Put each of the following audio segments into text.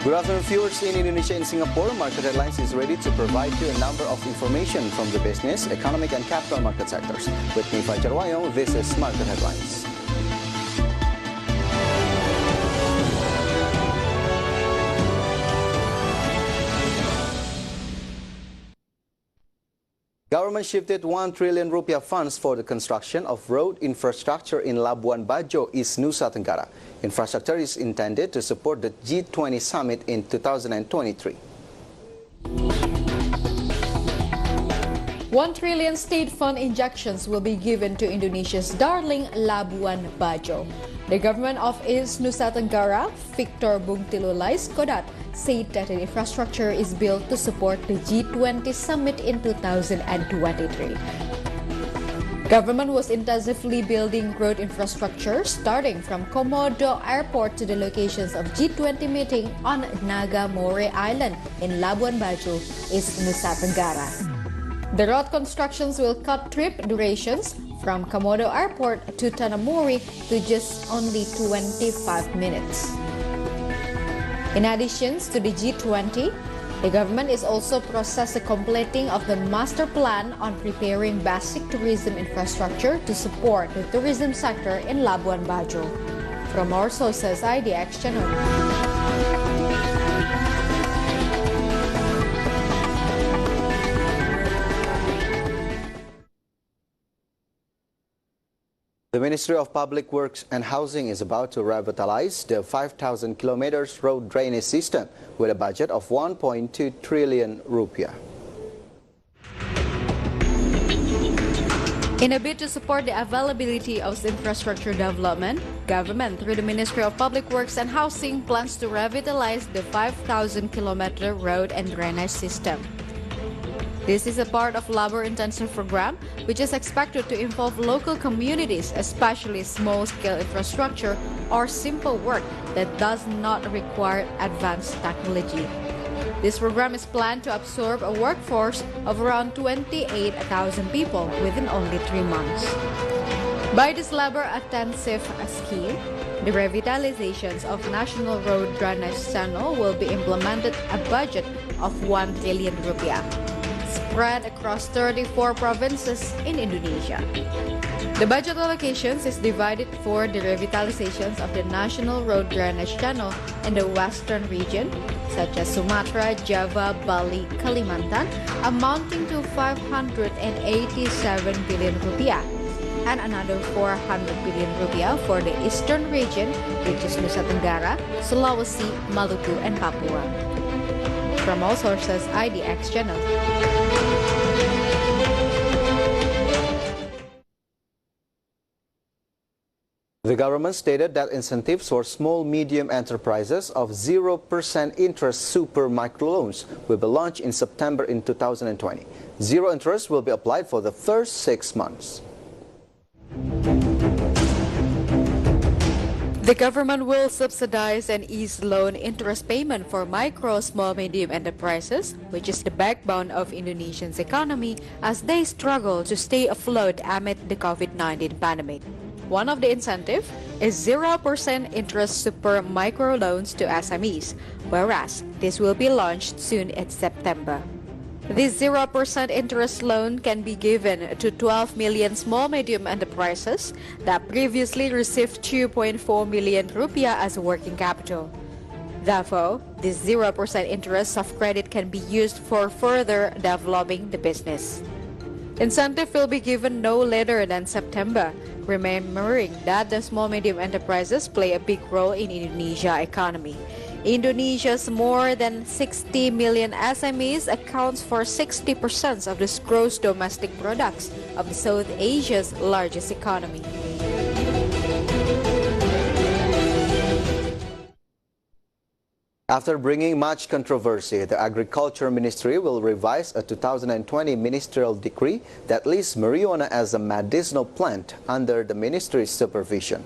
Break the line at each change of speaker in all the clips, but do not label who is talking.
Good afternoon, viewers in Indonesia and Singapore. Market Headlines is ready to provide you a number of information from the business, economic, and capital market sectors. With me, Fajar Wayong, this is Market Headlines. Government shifted 1 trillion rupiah funds for the construction of road infrastructure in Labuan Bajo, East Nusa Tenggara. Infrastructure is intended to support the G20 summit in 2023.
1 trillion state fund injections will be given to Indonesia's darling Labuan Bajo. The government of East Nusa Tenggara, Victor Bungtilulais Kodat, said that the infrastructure is built to support the G20 summit in 2023. Government was intensively building road infrastructure starting from Komodo Airport to the locations of G20 meeting on Nagamore Island in Labuan Bajo, East Nusa Tenggara. The road constructions will cut trip durations from Komodo Airport to Tanamori to just only 25 minutes. In addition to the G20, the government is also processing completing of the master plan on preparing basic tourism infrastructure to support the tourism sector in Labuan Bajo. From our sources, IDX Channel.
The Ministry of Public Works and Housing is about to revitalize the 5,000 kilometers road drainage system with a budget of 1.2 trillion rupiah.
In a bid to support the availability of infrastructure development, government through the Ministry of Public Works and Housing plans to revitalize the 5,000-kilometer road and drainage system. This is a part of labor-intensive program, which is expected to involve local communities, especially small-scale infrastructure or simple work that does not require advanced technology. This program is planned to absorb a workforce of around 28,000 people within only 3 months. By this labor-intensive scheme, the revitalizations of National Road Drainage Channel will be implemented a budget of 1 trillion rupiah. Spread across 34 provinces in Indonesia. The budget allocations is divided for the revitalizations of the National Road Drainage Channel in the western region, such as Sumatra, Java, Bali, Kalimantan, amounting to 587 billion rupiah, and another 400 billion rupiah for the eastern region, which is Nusa Tenggara, Sulawesi, Maluku, and Papua. From all sources, IDX Channel.
The government stated that incentives for small medium enterprises of 0% interest super microloans will be launched in September in 2020. Zero interest will be applied for the first 6 months.
The government will subsidize and ease loan interest payment for micro, small, medium enterprises, which is the backbone of Indonesia's economy as they struggle to stay afloat amid the COVID-19 pandemic. One of the incentives is 0% interest super micro loans to SMEs, whereas this will be launched soon in September. This 0% interest loan can be given to 12 million small-medium enterprises that previously received 2.4 million rupiah as working capital. Therefore, this 0% interest of credit can be used for further developing the business. Incentive will be given no later than September, remembering that the small-medium enterprises play a big role in Indonesia's economy. Indonesia's more than 60 million SMEs accounts for 60% of the gross domestic products of South Asia's largest economy.
After bringing much controversy, the Agriculture Ministry will revise a 2020 ministerial decree that lists marijuana as a medicinal plant under the ministry's supervision.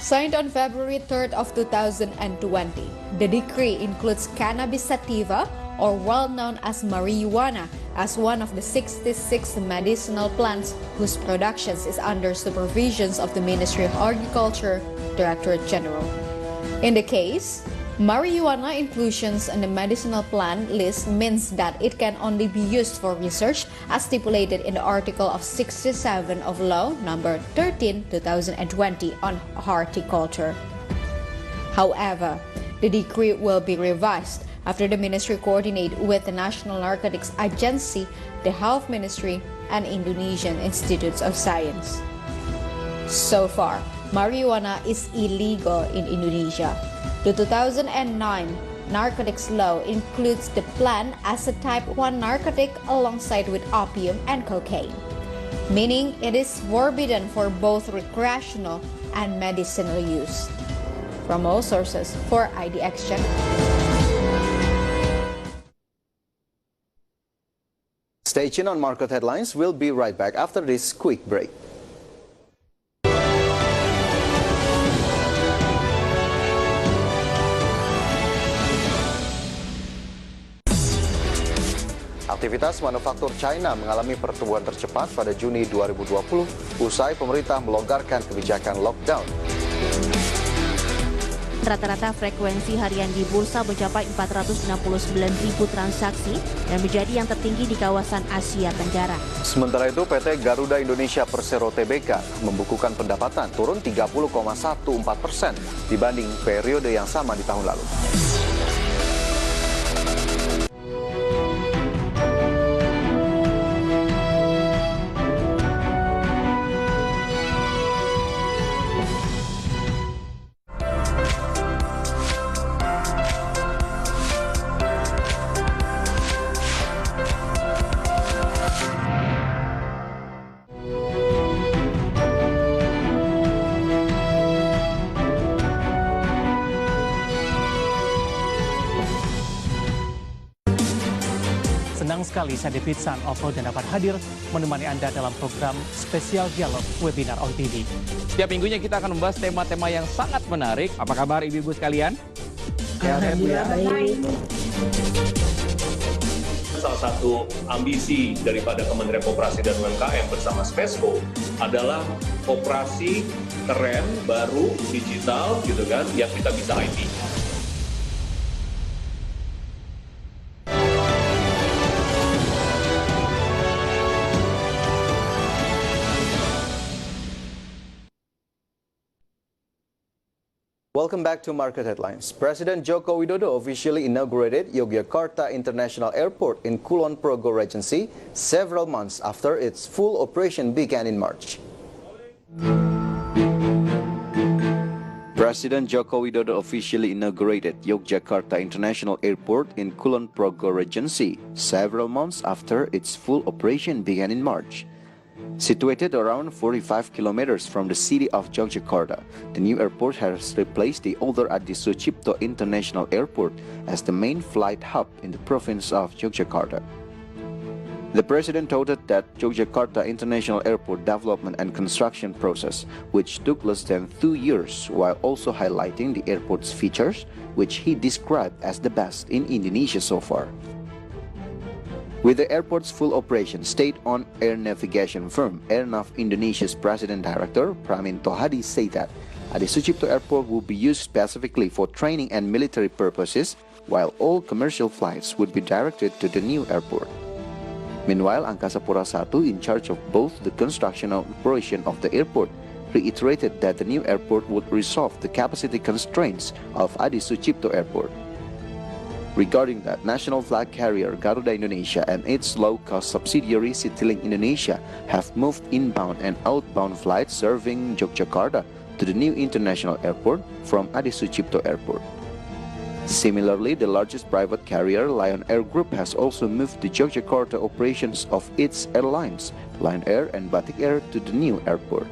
Signed on February 3rd of 2020, the decree includes cannabis sativa, or well known as marijuana, as one of the 66 medicinal plants whose production is under supervision of the Ministry of Agriculture, Directorate General. In the case, marijuana inclusions in the medicinal plant list means that it can only be used for research as stipulated in the Article of 67 of Law Number 13/2020 on Horticulture. However, the decree will be revised after the ministry coordinate with the National Narcotics Agency, the Health Ministry, and Indonesian Institutes of Science. So far, marijuana is illegal in Indonesia. The 2009 narcotics law includes the plant as a type 1 narcotic alongside with opium and cocaine, meaning it is forbidden for both recreational and medicinal use. From all sources for IDX Channel.
Stay tuned on Market Headlines. We'll be right back after this quick break. Aktivitas manufaktur China mengalami pertumbuhan tercepat pada Juni 2020 usai pemerintah melonggarkan kebijakan lockdown.
Rata-rata frekuensi harian di Bursa mencapai 469.000 transaksi dan menjadi yang tertinggi di kawasan Asia Tenggara.
Sementara itu, PT Garuda Indonesia Persero Tbk membukukan pendapatan turun 30,14% dibanding periode yang sama di tahun lalu.
Senang sekali saya David San Ovo dan dapat hadir menemani Anda dalam program spesial dialog webinar on TV.
Setiap minggunya kita akan membahas tema-tema yang sangat menarik. Apa kabar ibu-ibu sekalian?
Alhamdulillah baik.
Salah satu ambisi daripada Kementerian Koperasi dan UMKM bersama Spesco adalah koperasi keren, baru, digital gitu kan, yang kita bisa IT.
Welcome back to Market Headlines. President Joko Widodo officially inaugurated Yogyakarta International Airport in Kulon Progo Regency several months after its full operation began in March. President Joko Widodo officially inaugurated Yogyakarta International Airport in Kulon Progo Regency several months after its full operation began in March. Situated around 45 kilometers from the city of Yogyakarta, the new airport has replaced the older Adi Sucipto International Airport as the main flight hub in the province of Yogyakarta. The president noted that Yogyakarta International Airport development and construction process, which took less than 2 years, while also highlighting the airport's features, which he described as the best in Indonesia so far. With the airport's full operation, state-owned air navigation firm Airnav Indonesia's President Director Praminto Hadi said that Adi Sucipto Airport will be used specifically for training and military purposes, while all commercial flights would be directed to the new airport. Meanwhile, Angkasa Pura I, in charge of both the construction and operation of the airport, reiterated that the new airport would resolve the capacity constraints of Adi Sucipto Airport. Regarding that, national flag carrier Garuda Indonesia and its low-cost subsidiary Citylink Indonesia have moved inbound and outbound flights serving Yogyakarta to the new international airport from Adi Sucipto Airport. Similarly, the largest private carrier, Lion Air Group, has also moved the Yogyakarta operations of its airlines, Lion Air and Batik Air, to the new airport.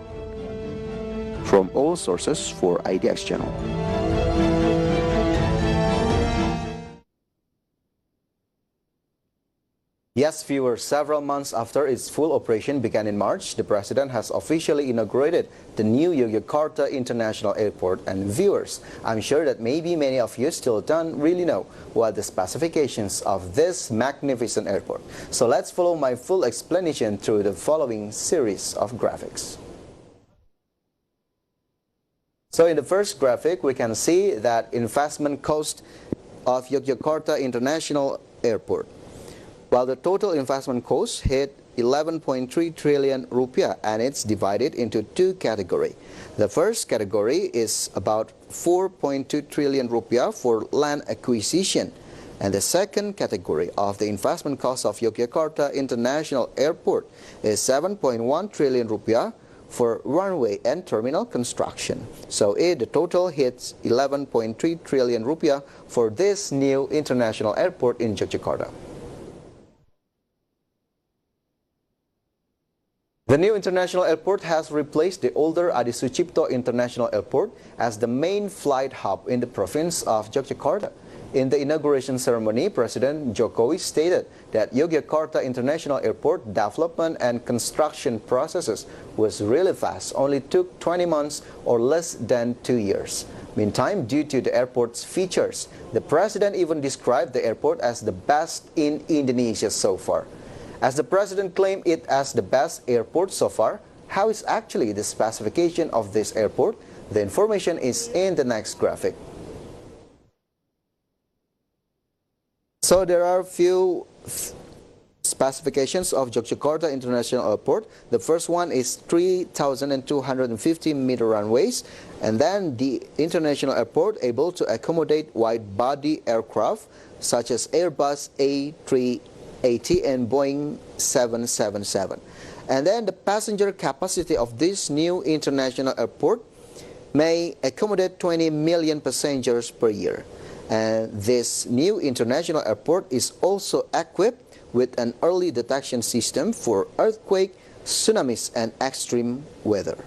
From all sources for IDX Channel. Yes, viewers, several months after its full operation began in March, the President has officially inaugurated the new Yogyakarta International Airport. And viewers, I'm sure that maybe many of you still don't really know what the specifications of this magnificent airport. So let's follow my full explanation through the following series of graphics. So in the first graphic, we can see that investment cost of Yogyakarta International Airport. While the total investment cost hit 11.3 trillion rupiah, and it's divided into two categories. The first category is about 4.2 trillion rupiah for land acquisition, and the second category of the investment cost of Yogyakarta International Airport is 7.1 trillion rupiah for runway and terminal construction. So the total hits 11.3 trillion rupiah for this new international airport in Yogyakarta. The new international airport has replaced the older Adi Sucipto International Airport as the main flight hub in the province of Yogyakarta. In the inauguration ceremony, President Jokowi stated that Yogyakarta International Airport development and construction processes was really fast, only took 20 months or less than 2 years. Meantime, due to the airport's features, the President even described the airport as the best in Indonesia so far. As the President claimed it as the best airport so far, how is actually the specification of this airport? The information is in the next graphic. So there are a few specifications of Yogyakarta International Airport. The first one is 3,250 meter runways, and then the international airport able to accommodate wide-body aircraft such as Airbus A380 and Boeing 777. And then the passenger capacity of this new international airport may accommodate 20 million passengers per year. And this new international airport is also equipped with an early detection system for earthquake, tsunamis, and extreme weather.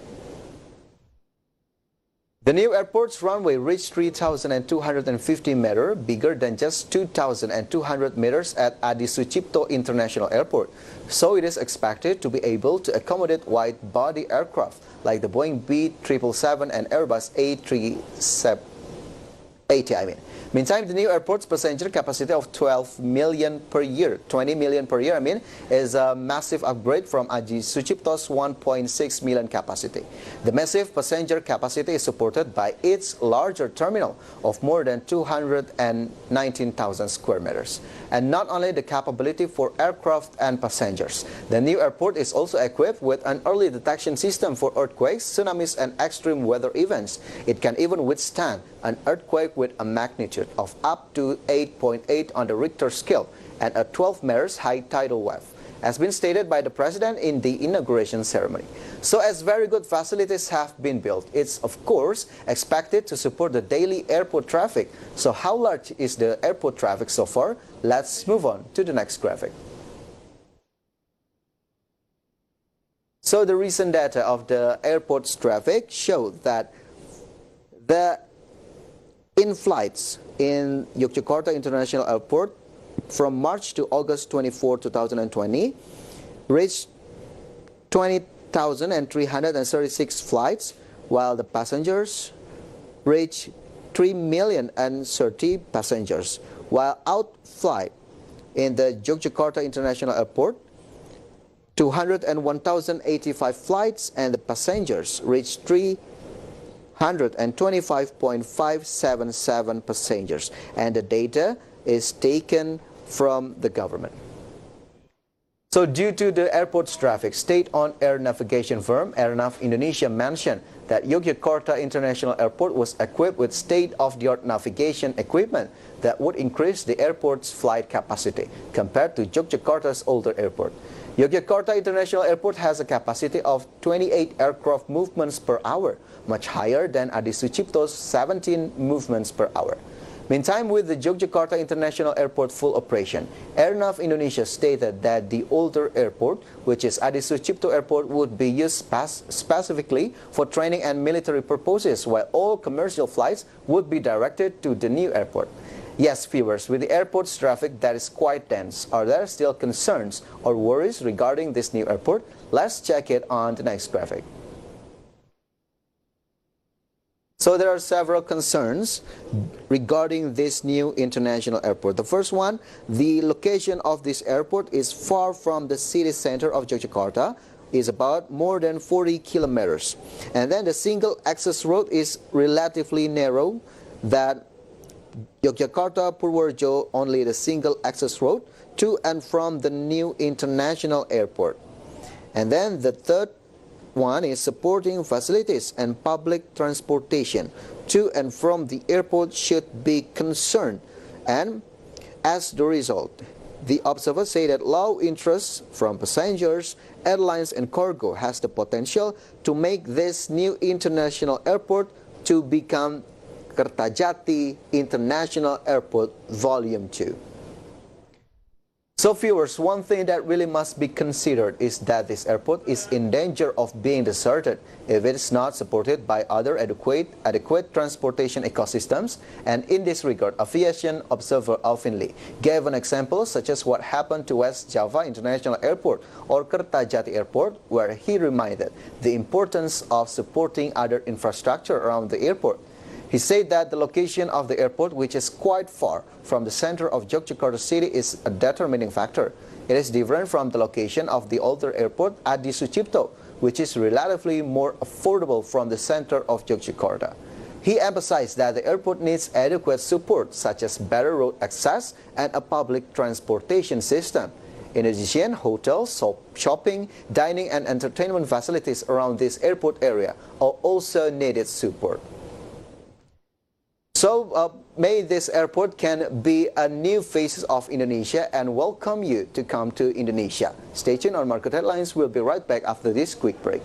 The new airport's runway reached 3,250 meters, bigger than just 2,200 meters at Adi Sucipto International Airport. So it is expected to be able to accommodate wide-body aircraft like the Boeing B777 and Airbus A380. Meantime, the new airport's passenger capacity of 12 million per year, 20 million per year, is a massive upgrade from Adi Sucipto's 1.6 million capacity. The massive passenger capacity is supported by its larger terminal of more than 219,000 square meters. And not only the capability for aircraft and passengers, the new airport is also equipped with an early detection system for earthquakes, tsunamis, and extreme weather events. It can even withstand an earthquake with a magnitude of up to 8.8 on the Richter scale and a 12 meters high tidal wave, as been stated by the President in the inauguration ceremony. So as very good facilities have been built, it's of course expected to support the daily airport traffic. So how large is the airport traffic so far? Let's move on to the next graphic. So the recent data of the airport's traffic show that the in-flights in Yogyakarta International Airport from March to August 24, 2020 reached 20,336 flights, while the passengers reached 3,030,000 passengers, while outflight in the Yogyakarta International Airport 201,085 flights, and the passengers reached 325.577 passengers, and the data is taken from the government. So due to the airport's traffic, state-owned air navigation firm Airnav Indonesia mentioned that Yogyakarta International Airport was equipped with state-of-the-art navigation equipment that would increase the airport's flight capacity compared to Yogyakarta's older airport. Yogyakarta International Airport has a capacity of 28 aircraft movements per hour, much higher than Adi Sucipto's 17 movements per hour. Meantime, with the Yogyakarta International Airport full operation, Airnav Indonesia stated that the older airport, which is Adi Sucipto Airport, would be used specifically for training and military purposes, while all commercial flights would be directed to the new airport. Yes, viewers, with the airport's traffic that is quite dense, are there still concerns or worries regarding this new airport? Let's check it on the next graphic. So there are several concerns regarding this new international airport. The first one, the location of this airport is far from the city center of Yogyakarta, is about more than 40 kilometers. And then the single access road is relatively narrow, that Yogyakarta Purworejo only the single access road to and from the new international airport. And then the third one is supporting facilities and public transportation to and from the airport should be concerned. And as the result, the observers say that low interest from passengers, airlines and cargo has the potential to make this new international airport to become Kertajati International Airport Volume 2. So viewers, one thing that really must be considered is that this airport is in danger of being deserted if it is not supported by other adequate transportation ecosystems. And in this regard, aviation observer Alvin Lee gave an example such as what happened to West Java International Airport or Kertajati Airport, where he reminded the importance of supporting other infrastructure around the airport. He said that the location of the airport, which is quite far from the center of Yogyakarta city, is a determining factor. It is different from the location of the older airport Adi Sucipto, which is relatively more affordable from the center of Yogyakarta. He emphasized that the airport needs adequate support such as better road access and a public transportation system. In addition, hotels, shopping, dining and entertainment facilities around this airport area are also needed support. So may this airport can be a new face of Indonesia and welcome you to come to Indonesia. Stay tuned on Market Headlines. We'll be right back after this quick break.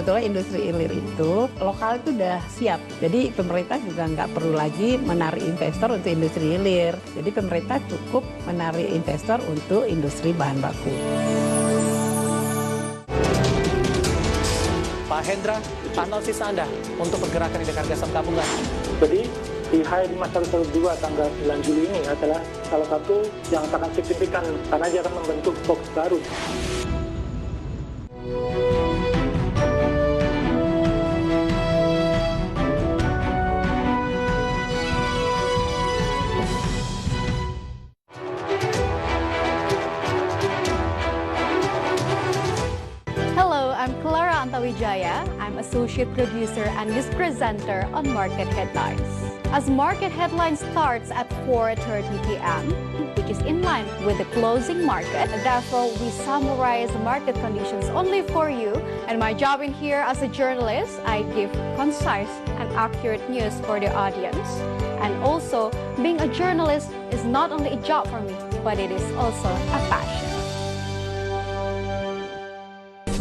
Sebetulnya industri hilir itu lokal itu udah siap. Jadi pemerintah juga nggak perlu lagi menarik investor untuk industri hilir. Jadi pemerintah cukup menarik investor untuk industri bahan baku.
Pak Hendra, analisis Anda untuk pergerakan indeks harga saham gabungan.
Jadi di high 5112 tanggal 9 Juli ini adalah salah satu yang sangat signifikan karena dia akan membentuk box baru.
I'm Associate Producer and News Presenter on Market Headlines. As Market Headlines starts at 4:30 p.m., which is in line with the closing market, therefore we summarize market conditions only for you. And my job in here as a journalist, I give concise and accurate news for the audience. And also, being a journalist is not only a job for me, but it is also a passion.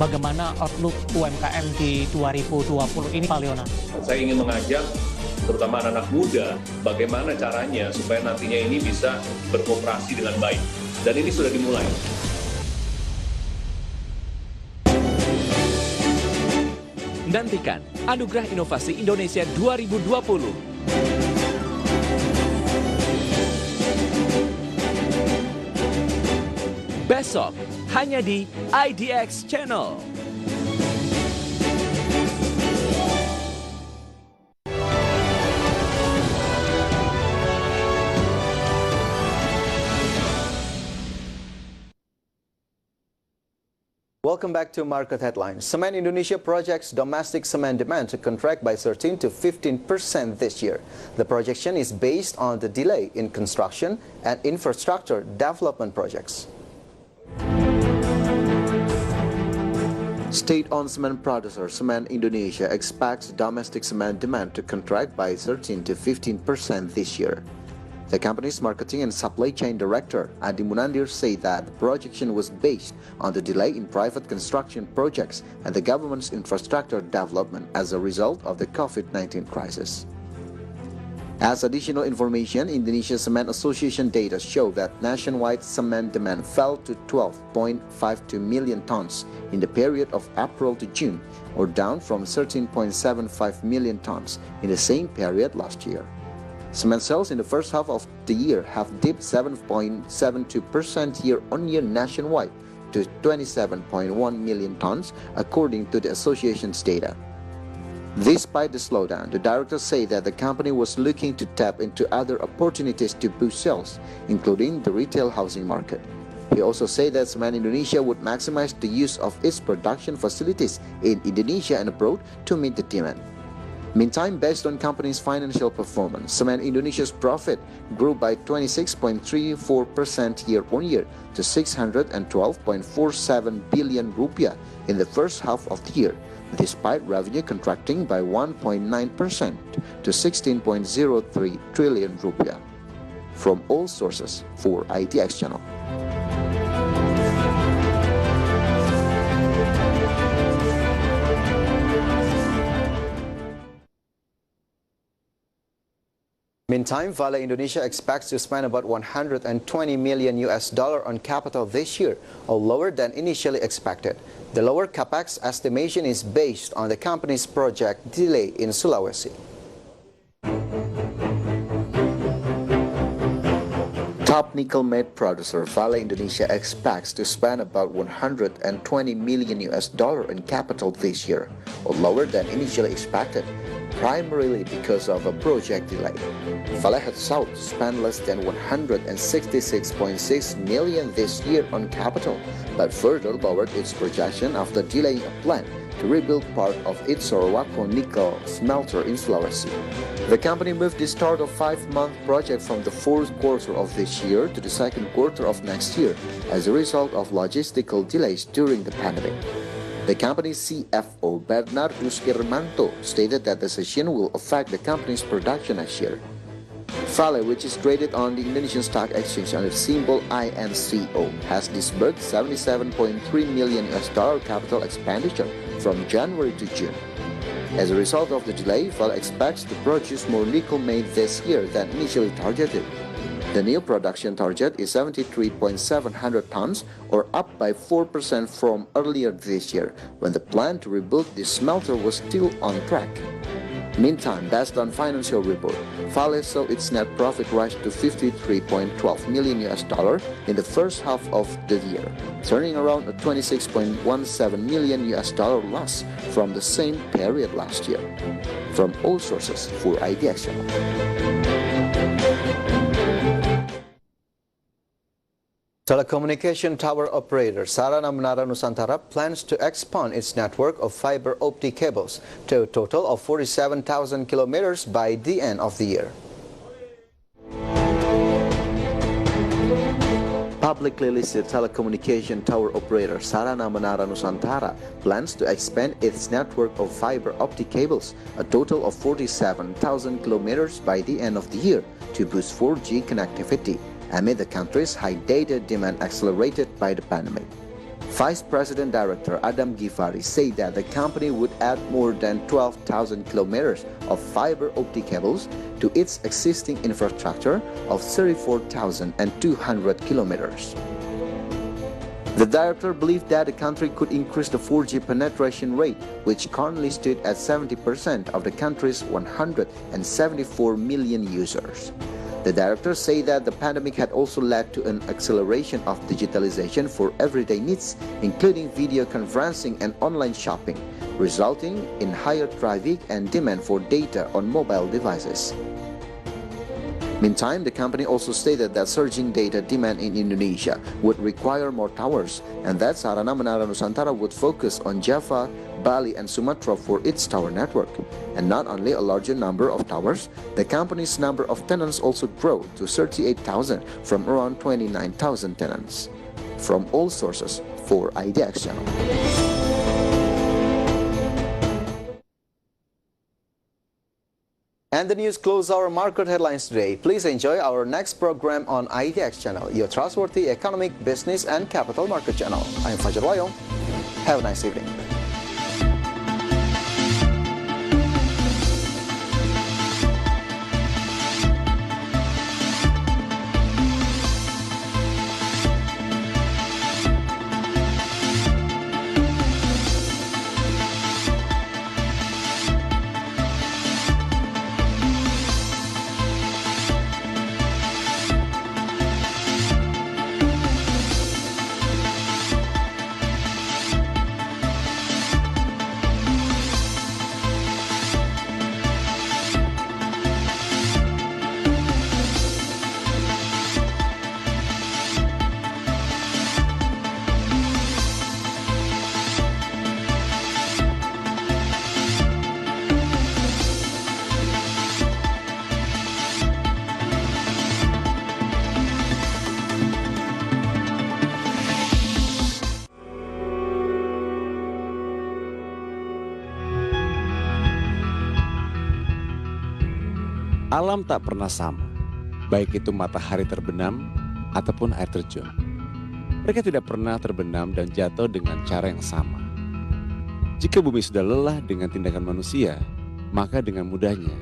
Bagaimana outlook UMKM di 2020 ini, Pak Leona?
Saya ingin mengajak terutama anak-anak muda bagaimana caranya supaya nantinya ini bisa berkooperasi dengan baik. Dan ini sudah dimulai.
Nantikan Anugerah Inovasi Indonesia 2020. Besok hanya di IDX Channel.
Welcome back to Market Headlines. Cement Indonesia projects domestic cement demand to contract by 13 to 15% this year. The projection is based on the delay in construction and infrastructure development projects. State-owned cement producer Cement Indonesia expects domestic cement demand to contract by 13 to 15% this year. The company's marketing and supply chain director, Adi Munandir, said that the projection was based on the delay in private construction projects and the government's infrastructure development as a result of the COVID-19 crisis. As additional information, Indonesia Cement Association data show that nationwide cement demand fell to 12.52 million tons in the period of April to June, or down from 13.75 million tons in the same period last year. Cement sales in the first half of the year have dipped 7.72% year-on-year nationwide to 27.1 million tons, according to the association's data. Despite the slowdown, the directors say that the company was looking to tap into other opportunities to boost sales, including the retail housing market. He also said that Cement Indonesia would maximize the use of its production facilities in Indonesia and abroad to meet the demand. Meantime, based on company's financial performance, Cement Indonesia's profit grew by 26.34% year-on-year to 612.47 billion rupiah in the first half of the year, despite revenue contracting by 1.9% to 16.03 trillion rupiah. From all sources for IDX Channel. Meantime, Vale Indonesia expects to spend about $120 million on capital this year, or lower than initially expected. The lower capex estimation is based on the company's project delay in Sulawesi. Top nickel matte producer Vale Indonesia expects to spend about $120 million in capital this year, or lower than initially expected, primarily because of a project delay. Vale had sought to spend less than $166.6 million this year on capital, but further lowered its projection after delaying a plan to rebuild part of its Sorowako nickel smelter in Sulawesi. The company moved the start of 5-month project from the fourth quarter of this year to the second quarter of next year as a result of logistical delays during the pandemic. The company's CFO, Bernardus Irmanto, stated that the decision will affect the company's production next year. Vale, which is traded on the Indonesian Stock Exchange under the symbol INCO, has disbursed $77.3 million capital expenditure from January to June. As a result of the delay, Vale expects to produce more nickel made this year than initially targeted. The new production target is 73,700 tons, or up by 4% from earlier this year, when the plan to rebuild the smelter was still on track. Meantime, based on financial report, Vale saw its net profit rise to $53.12 million in the first half of the year, turning around a $26.17 million loss from the same period last year. From all sources for IDX Channel. Telecommunication tower operator Sarana Menara Nusantara plans to expand its network of fiber optic cables to a total of 47,000 kilometers by the end of the year. Publicly listed telecommunication tower operator Sarana Menara Nusantara plans to expand its network of fiber optic cables a total of 47,000 kilometers by the end of the year to boost 4G connectivity amid the country's high data demand accelerated by the pandemic. Vice President Director Adam Gifari said that the company would add more than 12,000 kilometers of fiber optic cables to its existing infrastructure of 34,200 kilometers. The director believed that the country could increase the 4G penetration rate, which currently stood at 70% of the country's 174 million users. The director said that the pandemic had also led to an acceleration of digitalization for everyday needs, including video conferencing and online shopping, resulting in higher traffic and demand for data on mobile devices. Meantime, the company also stated that surging data demand in Indonesia would require more towers, and that Sarana Menara Nusantara would focus on Java, Bali, and Sumatra for its tower network. And not only a larger number of towers, the company's number of tenants also grew to 38,000 from around 29,000 tenants. From all sources for IDX Channel. And the news close our market headlines today. Please enjoy our next program on IDX Channel, your trustworthy economic, business, and capital market channel. I'm Fajar Wayong. Have a nice evening.
alam tak pernah sama, baik itu matahari terbenam ataupun air terjun. Mereka tidak pernah terbenam dan jatuh dengan cara yang sama. Jika bumi sudah lelah dengan tindakan manusia, maka dengan mudahnya